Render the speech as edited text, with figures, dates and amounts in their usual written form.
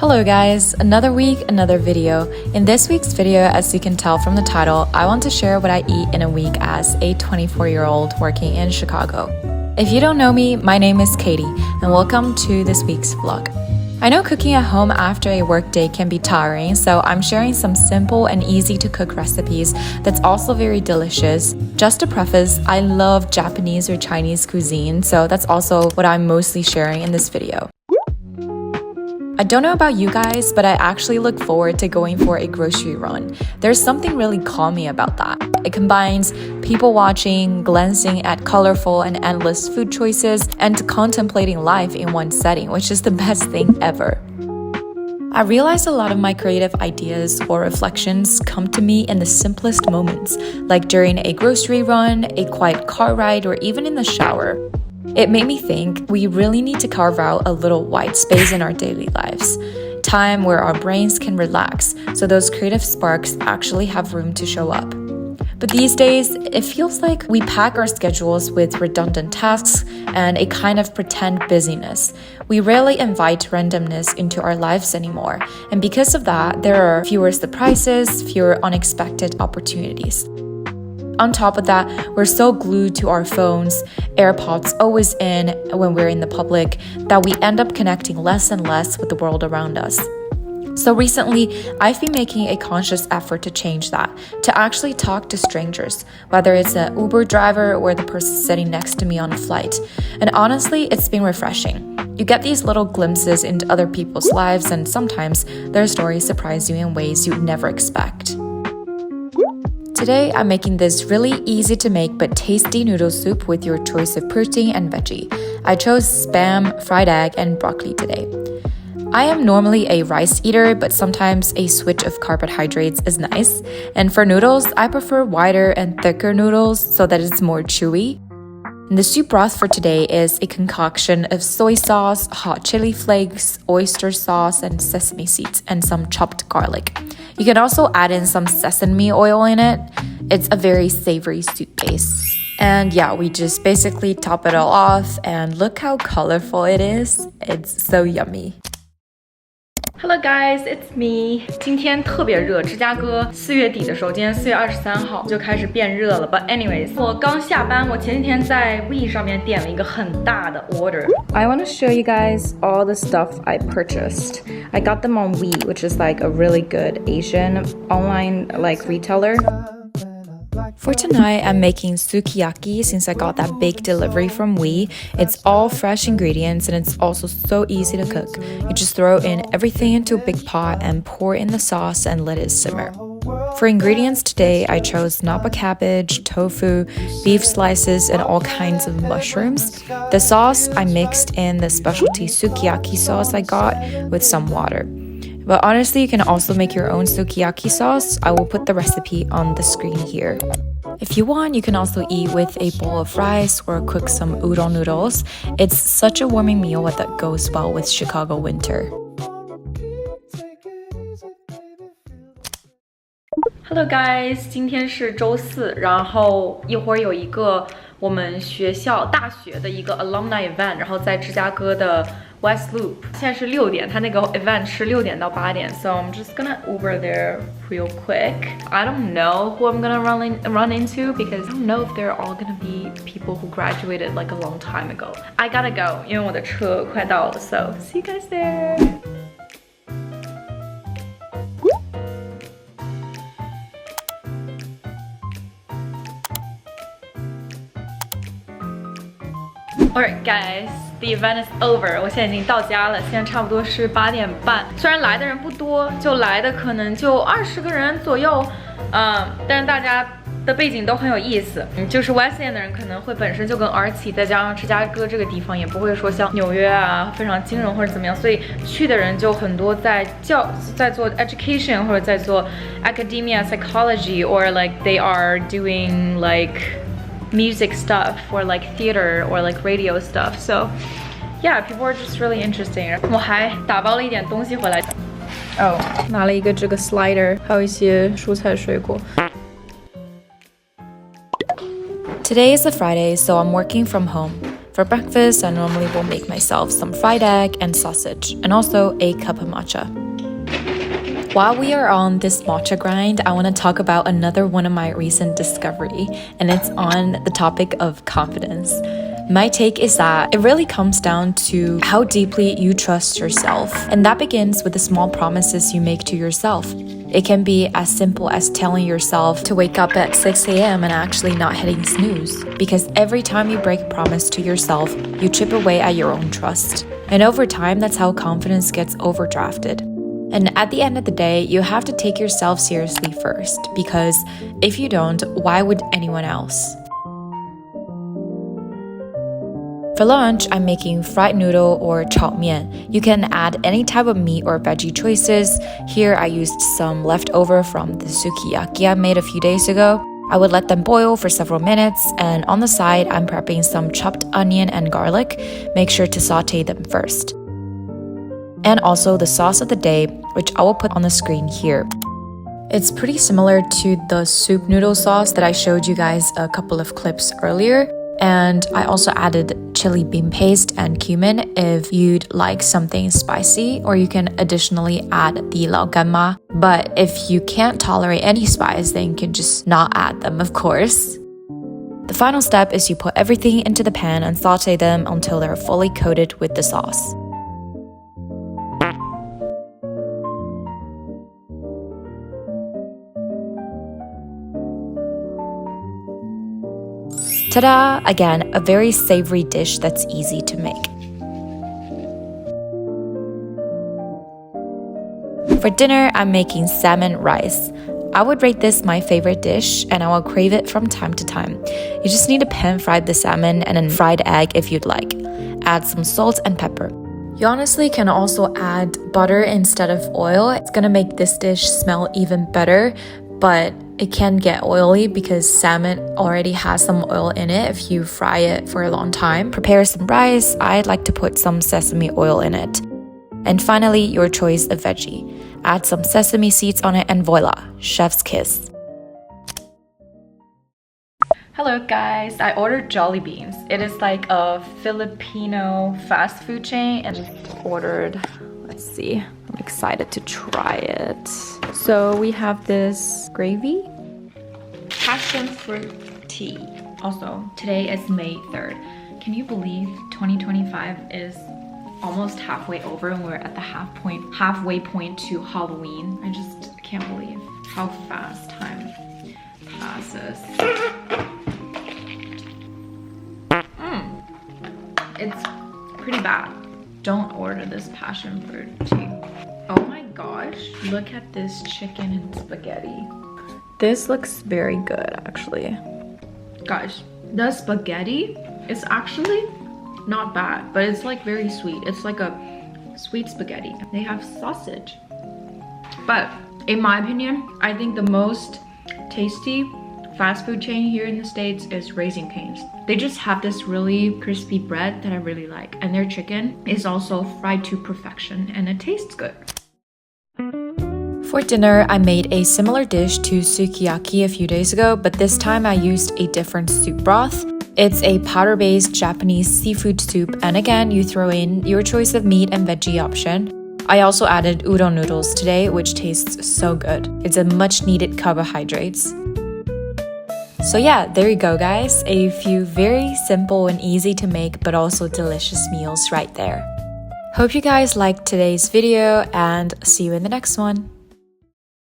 Hello guys, another week, another video. In this week's video, as you can tell from the title, I want to share what I eat in a week as a 24-year-old working in Chicago. If you don't know me, my name is Katie, and welcome to this week's vlog. I know cooking at home after a workday can be tiring, so I'm sharing some simple and easy to cook recipes that's also very delicious. Just to preface, I love Japanese or Chinese cuisine, so that's also what I'm mostly sharing in this video. I don't know about you guys, but I actually look forward to going for a grocery run. There's something really calming about that. It combines people watching, glancing at colorful and endless food choices, and contemplating life in one setting, which is the best thing ever. I realize a lot of my creative ideas or reflections come to me in the simplest moments, like during a grocery run, a quiet car ride, or even in the shower. It made me think we really need to carve out a little white space in our daily lives. Time where our brains can relax, so those creative sparks actually have room to show up. But these days, it feels like we pack our schedules with redundant tasks and a kind of pretend busyness. We rarely invite randomness into our lives anymore, and because of that, there are fewer surprises, fewer unexpected opportunities. On top of that, we're so glued to our phones, AirPods always in when we're in the public, that we end up connecting less and less with the world around us. So recently, I've been making a conscious effort to change that, to actually talk to strangers, whether it's an Uber driver or the person sitting next to me on a flight. And honestly, it's been refreshing. You get these little glimpses into other people's lives, and sometimes their stories surprise you in ways you'd never expect. Today, I'm making this really easy to make but tasty noodle soup with your choice of protein and veggie. I chose Spam, fried egg, and broccoli today. I am normally a rice eater, but sometimes a switch of carbohydrates is nice. And for noodles, I prefer wider and thicker noodles so that it's more chewy. And the soup broth for today is a concoction of soy sauce, hot chili flakes, oyster sauce, and sesame seeds, and some chopped garlic. You can also add in some sesame oil in it. It's a very savory soup base. And yeah, we just basically top it all off, and look how colorful it is. It's so yummy. Hello guys, it's me. 今天特别热，芝加哥4月底的时候，今天4月23号就开始变热了。But anyways， 我刚下班，我前几天在 We 上面点了一个很大的 order. I want to show you guys all the stuff I purchased. I got them on We, which is like a really good Asian online like retailer. For tonight, I'm making sukiyaki since I got that big delivery from We. It's all fresh ingredients and it's also so easy to cook. You just throw in everything into a big pot and pour in the sauce and let it simmer. For ingredients today, I chose napa cabbage, tofu, beef slices, and all kinds of mushrooms. The sauce, I mixed in the specialty sukiyaki sauce I got with some water. But honestly, you can also make your own sukiyaki sauce. I will put the recipe on the screen here. If you want, you can also eat with a bowl of rice or cook some udon noodles. It's such a warming meal that goes well with Chicago winter. Hello guys， 今天是周四，然后一会儿有一个我们学校大学的一个 alumni event， 然后在芝加哥的 West Loop。现在是6点，它那个 event 是6点到8点 ，so I'm just gonna Uber there real quick. I don't know who I'm gonna run into because I don't know if they're all gonna be people who graduated like a long time ago. I gotta go， 因为我的车快到了 ，so see you guys there. Alright guys, the event is over. 我现在已经到家了，现在差不多是8点半。虽然来的人不多，就来的可能就20个人左右，但是大家的背景都很有意思。就是 Wesleyan 的人可能会本身就跟 artsy， 再加上芝加哥这个地方也不会说像纽约啊非常金融或者怎么样，所以去的人就很多在做 education 或者在做 academia psychology or like they are doing like music stuff or like theater or like radio stuff. So yeah, people are just really interesting. 我还打包了一点东西回来。拿了一个这个 slider， 还有一些蔬菜水果。Today is a Friday, so I'm working from home. For breakfast, I normally will make myself some fried egg and sausage, and also a cup of matcha. While we are on this matcha grind, I want to talk about another one of my recent discovery, and it's on the topic of confidence. My take is that it really comes down to how deeply you trust yourself, and that begins with the small promises you make to yourself. It can be as simple as telling yourself to wake up at 6 a.m. and actually not hitting snooze, because every time you break a promise to yourself, you chip away at your own trust. And over time, that's how confidence gets overdrafted. And at the end of the day, you have to take yourself seriously first, because if you don't, why would anyone else? For lunch, I'm making fried noodle or 炒面. You can add any type of meat or veggie choices. Here, I used some leftover from the sukiyaki I made a few days ago. I would let them boil for several minutes, and on the side, I'm prepping some chopped onion and garlic. Make sure to saute them first. And also the sauce of the day, which I will put on the screen here. It's pretty similar to the soup noodle sauce that I showed you guys a couple of clips earlier. And I also added chili bean paste and cumin if you'd like something spicy, or you can additionally add the lao gan ma. But if you can't tolerate any spice, then you can just not add them, of course. The final step is you put everything into the pan and saute them until they're fully coated with the sauce. Ta-da! Again, a very savory dish that's easy to make. For dinner, I'm making salmon rice. I would rate this my favorite dish, and I will crave it from time to time. You just need to pan-fry the salmon and a fried egg if you'd like. Add some salt and pepper. You honestly can also add butter instead of oil. It's gonna make this dish smell even better, but it can get oily because salmon already has some oil in it if you fry it for a long time. Prepare some rice. I'd like to put some sesame oil in it. And finally, your choice of veggie. Add some sesame seeds on it and voila, chef's kiss. Hello guys, I ordered Jollibeans. It is like a Filipino fast food chain, and ordered, let's see, I'm excited to try it. So we have this gravy, passion fruit tea. Also, today is May 3rd. Can you believe 2025 is almost halfway over and we're at the halfway point to Halloween? I just can't believe how fast time passes. It's pretty bad. Don't order this passion fruit tea. Oh my gosh, look at this chicken and spaghetti. This looks very good, actually. Guys, the spaghetti is actually not bad, but it's like very sweet. It's like a sweet spaghetti. They have sausage. But in my opinion, I think the most tasty fast food chain here in the States is Raising Cane's. They just have this really crispy bread that I really like, and their chicken is also fried to perfection and it tastes good. For dinner, I made a similar dish to sukiyaki a few days ago, but this time I used a different soup broth. It's a powder-based Japanese seafood soup, and again, you throw in your choice of meat and veggie option. I also added udon noodles today, which tastes so good. It's a much-needed carbohydrates. So yeah, there you go guys, a few very simple and easy to make but also delicious meals right there. Hope you guys liked today's video and see you in the next one.